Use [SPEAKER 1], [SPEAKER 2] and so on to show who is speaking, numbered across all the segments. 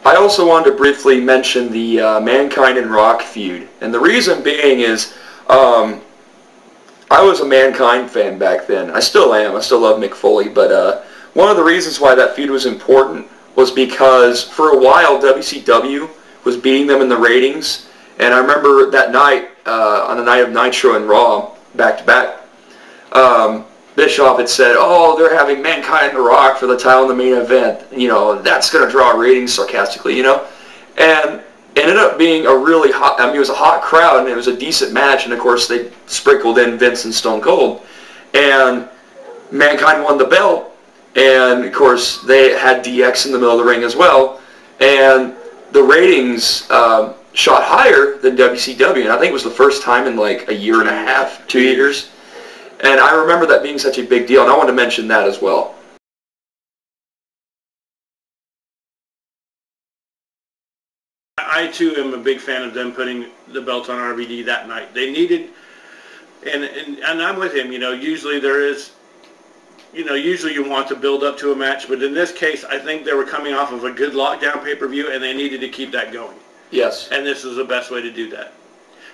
[SPEAKER 1] I also wanted to briefly mention the Mankind and Rock feud, and the reason being is I was a Mankind fan back then. I still am. I still love Mick Foley, but one of the reasons why that feud was important was because for a while WCW was beating them in the ratings, and I remember that night, on the night of Nitro and Raw, back-to-back, Bischoff had said, "Oh, they're having Mankind and The Rock for the title in the main event. You know, that's going to draw ratings," sarcastically, you know. And it ended up being a really hot, I mean, it was a hot crowd, and it was a decent match, and of course they sprinkled in Vince and Stone Cold. And Mankind won the belt, and of course they had DX in the middle of the ring as well. And the ratings shot higher than WCW, and I think it was the first time in like a year and a half, 2 years. And I remember that being such a big deal, and I wanted to mention that as well.
[SPEAKER 2] I too am a big fan of them putting the belt on RVD that night. They needed, and I'm with him, you know, usually there is, you know, usually you want to build up to a match, but in this case, I think they were coming off of a good lockdown pay-per-view, and they needed to keep that going.
[SPEAKER 1] Yes.
[SPEAKER 2] And this is the best way to do that.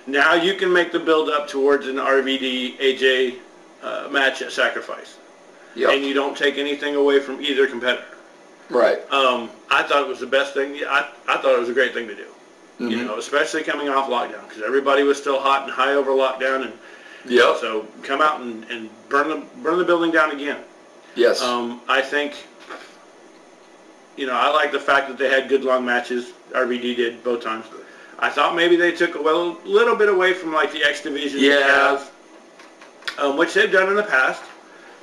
[SPEAKER 2] Now you can make the build up towards an RVD AJ match at Sacrifice.
[SPEAKER 1] Yep.
[SPEAKER 2] And you don't take anything away from either competitor.
[SPEAKER 1] Right.
[SPEAKER 2] I thought it was the best thing. I thought it was a great thing to do. Mm-hmm. You know, especially coming off lockdown, because everybody was still hot and high over lockdown, and
[SPEAKER 1] yep.
[SPEAKER 2] So come out and burn the building down again.
[SPEAKER 1] Yes.
[SPEAKER 2] I think, you know, I like the fact that they had good long matches. RVD did both times. I thought maybe they took a little bit away from like the X Division they have, which they've done in the past,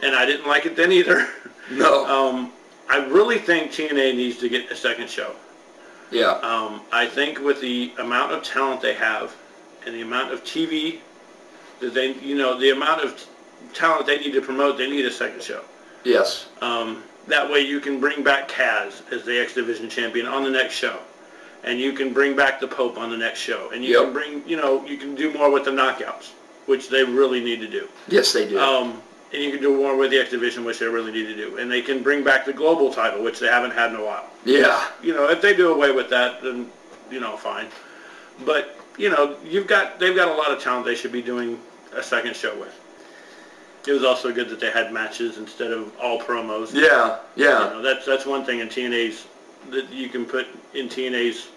[SPEAKER 2] and I didn't like it then either.
[SPEAKER 1] No.
[SPEAKER 2] I really think TNA needs to get a second show.
[SPEAKER 1] Yeah.
[SPEAKER 2] I think with the amount of talent they have and the amount of TV that they, you know, the amount of talent they need to promote, they need a second show.
[SPEAKER 1] Yes.
[SPEAKER 2] That way you can bring back Kaz as the X Division champion on the next show. And you can bring back the Pope on the next show. And you can bring, you know, you can do more with the knockouts, which they really need to do.
[SPEAKER 1] Yes, they do.
[SPEAKER 2] And you can do more with the X Division, which they really need to do. And they can bring back the global title, which they haven't had in a while.
[SPEAKER 1] Yeah.
[SPEAKER 2] You know, if they do away with that, then, you know, fine. But, you know, they've got a lot of talent they should be doing a second show with. It was also good that they had matches instead of all promos.
[SPEAKER 1] Yeah, yeah.
[SPEAKER 2] You know, that's one thing in TNA's that you can put in TNA's,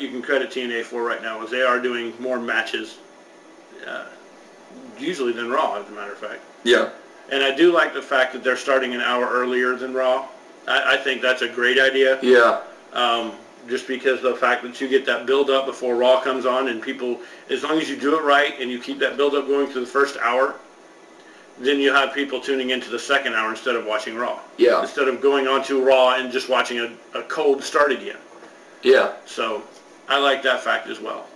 [SPEAKER 2] you can credit TNA for right now, is they are doing more matches, usually than Raw, as a matter of fact.
[SPEAKER 1] Yeah.
[SPEAKER 2] And I do like the fact that they're starting an hour earlier than Raw. I think that's a great idea.
[SPEAKER 1] Yeah.
[SPEAKER 2] Just because of the fact that you get that build-up before Raw comes on, and people, as long as you do it right and you keep that build-up going through the first hour, then you have people tuning into the second hour instead of watching Raw.
[SPEAKER 1] Yeah.
[SPEAKER 2] Instead of going on to Raw and just watching a cold start again.
[SPEAKER 1] Yeah.
[SPEAKER 2] So I like that fact as well.